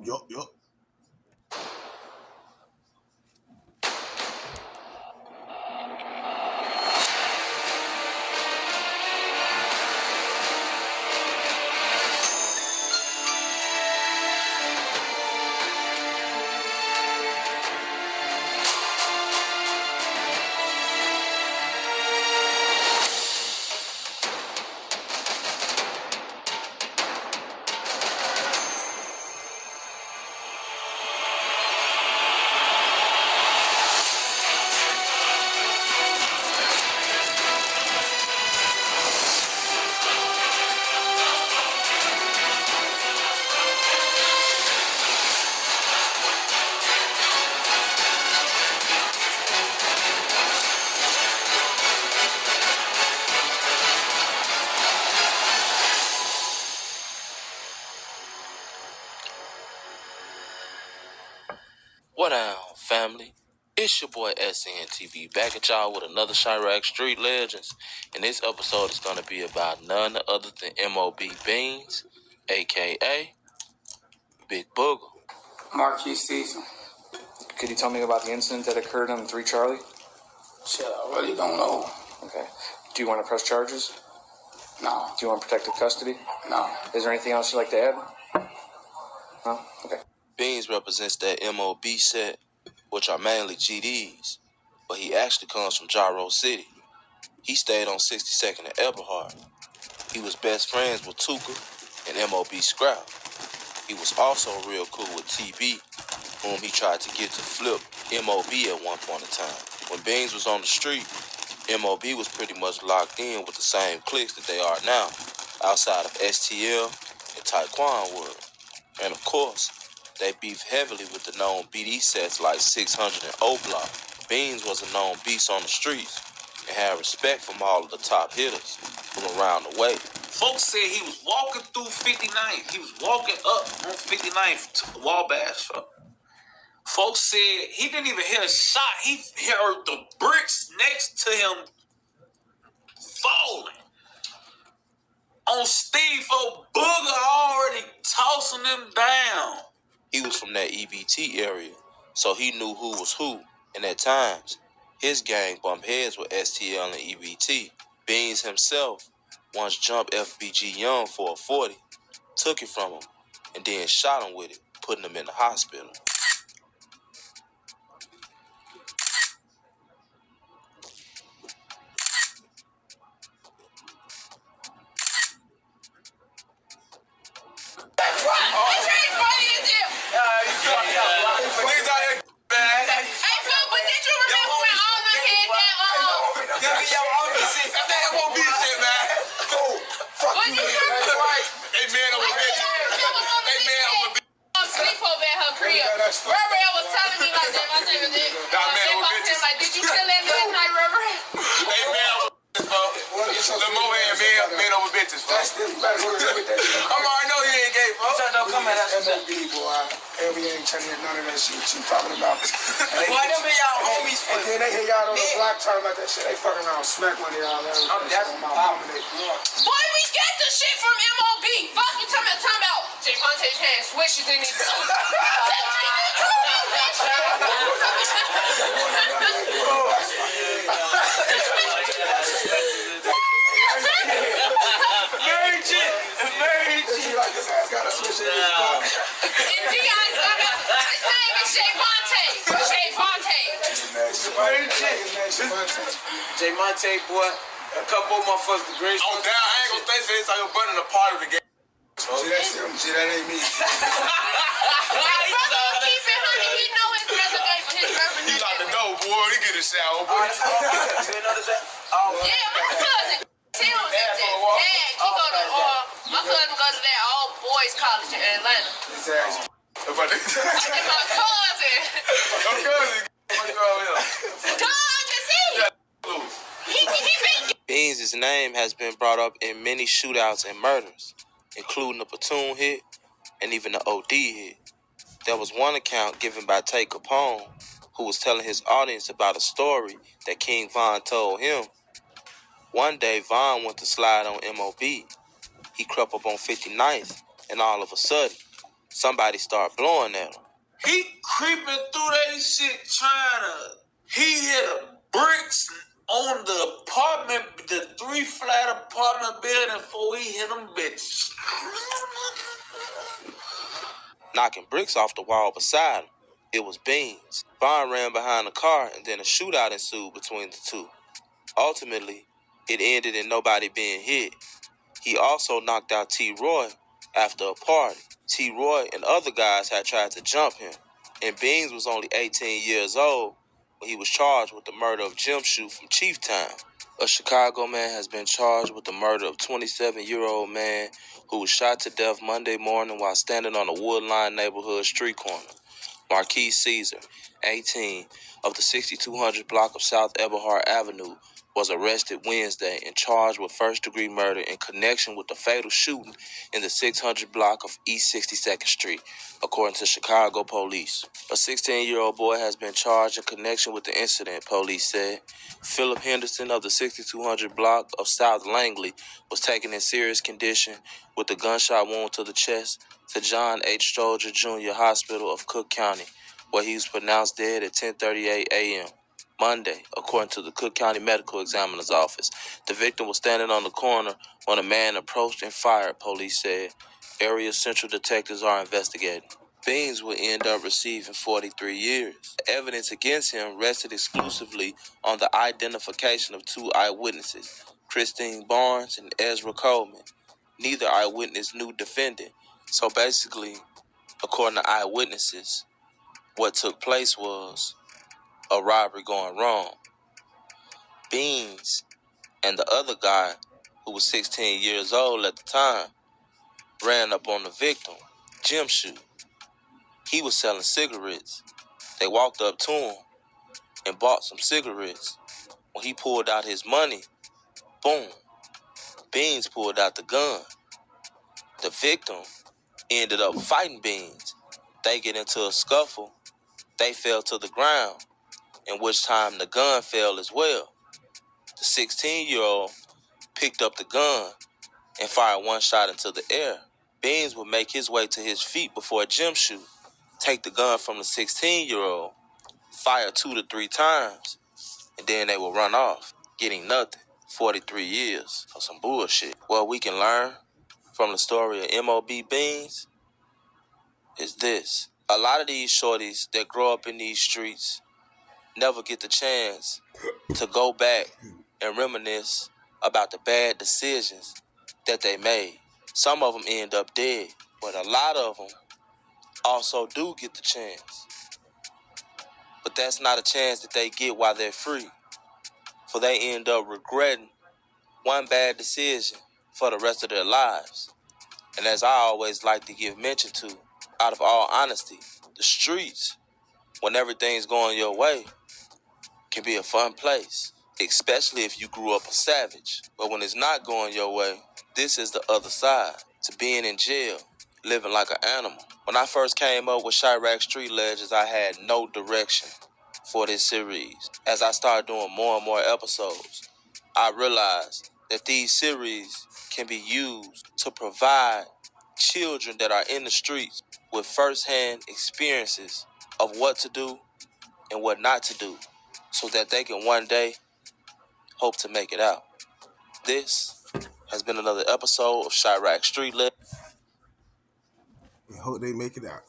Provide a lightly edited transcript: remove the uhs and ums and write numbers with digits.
Yup. What down, family? It's your boy SNTV back at y'all with another Chirac Street Legends, and this episode is going to be about none other than M.O.B Beans, a.k.a. Big Booger. Marquis Season. Could you tell me about the incident that occurred on 3 Charlie? Shit, I really don't know. Okay. Do you want to press charges? No. Do you want protective custody? No. Is there anything else you'd like to add? No? Okay. Beans represents that M.O.B set, which are mainly GDs, but he actually comes from Gyro City. He stayed on 62nd and Eberhard. He was best friends with Tuka and M.O.B Scrap. He was also real cool with TB, whom he tried to get to flip M.O.B at one point in time. When Beans was on the street, M.O.B was pretty much locked in with the same cliques that they are now, outside of STL and Taekwon Wood. And of course, they beefed heavily with the known BD sets like 600 and O-Block. Beans was a known beast on the streets and had respect from all of the top hitters from around the way. Folks said he was walking through 59th. He was walking up on 59th to Wabash. Folks said he didn't even hear a shot. He heard the bricks next to him falling. On Steve O, Booger already tossing him down. He was from that EBT area, so he knew who was who. And at times, his gang bumped heads with STL and EBT. Beans himself once jumped FBG Young for a 40, took it from him, and then shot him with it, putting him in the hospital. I'm already know he ain't gay, bro. Don't come at us. M.O.B, boy. We ain't trying to hear none of that shit you talking about. Boy, them be y'all homies for and then they hear y'all on the block talking about that shit. They fucking around smack one of y'all. That's my mama. Boy, we get the shit from M.O.B. Fuck you talking about J. Fontaine had swishes in his J. Monte, boy, a couple of motherfuckers, the greatest. Oh, damn, I ain't gonna stay for this. I go burning a part of the game. See, that ain't me. He locked the door, boy. He get a shower, boy. Yeah, my cousin. My cousin goes to that all boys college in Atlanta. Exactly. And my cousin. I'm cousin. Beans' name has been brought up in many shootouts and murders, including the platoon hit and even the OD hit. There was one account given by Tay Capone, who was telling his audience about a story that King Von told him. One day, Von went to slide on M.O.B. He crept up on 59th, and all of a sudden, Somebody start blowing at him. He creeping through that shit he hit a bricks on the apartment, the 3-flat apartment building before he hit them bitches. Knocking bricks off the wall beside him. It was Beans. Vaughn ran behind the car and then a shootout ensued between the two. Ultimately, it ended in nobody being hit. He also knocked out T. Roy after a party. T. Roy and other guys had tried to jump him, and Beans was only 18 years old when he was charged with the murder of Jim Shoe from Chief Town. A Chicago man has been charged with the murder of 27-year-old man who was shot to death Monday morning while standing on a Woodline neighborhood street corner. Marquis Caesar, 18, of the 6200 block of South Eberhard Avenue, was arrested Wednesday and charged with first-degree murder in connection with the fatal shooting in the 600 block of East 62nd Street, according to Chicago police. A 16-year-old boy has been charged in connection with the incident, police said. Philip Henderson of the 6200 block of South Langley was taken in serious condition with a gunshot wound to the chest to John H. Stroger Jr. Hospital of Cook County, where he was pronounced dead at 10:38 a.m. Monday, according to the Cook County Medical Examiner's Office. The victim was standing on the corner when a man approached and fired, police said. Area Central detectives are investigating. Beans will end up receiving 43 years. The evidence against him rested exclusively on the identification of two eyewitnesses, Christine Barnes and Ezra Coleman. Neither eyewitness knew defendant. So basically, according to eyewitnesses, what took place was a robbery going wrong. Beans and the other guy, who was 16 years old at the time, ran up on the victim, Jim Shoe. He was selling cigarettes. They walked up to him and bought some cigarettes. When he pulled out his money, boom, Beans pulled out the gun. The victim ended up fighting Beans. They get into a scuffle. They fell to the ground, in which time the gun fell as well. The 16-year-old picked up the gun and fired one shot into the air. Beans would make his way to his feet before Jim Shoe, take the gun from the 16-year-old, fire 2 to 3 times, and then they will run off, getting nothing. 43 years for some bullshit. What we can learn from the story of M.O.B. Beans is this. A lot of these shorties that grow up in these streets never get the chance to go back and reminisce about the bad decisions that they made. Some of them end up dead, but a lot of them also do get the chance. But that's not a chance that they get while they're free, for they end up regretting one bad decision for the rest of their lives. And as I always like to give mention to, out of all honesty, the streets, when everything's going your way, can be a fun place, especially if you grew up a savage. But when it's not going your way, this is the other side, to being in jail, living like an animal. When I first came up with Chirac Street Legends, I had no direction for this series. As I started doing more and more episodes, I realized that these series can be used to provide children that are in the streets with first-hand experiences of what to do and what not to do, so that they can one day hope to make it out. This has been another episode of Chirac Street Legends. I hope they make it out.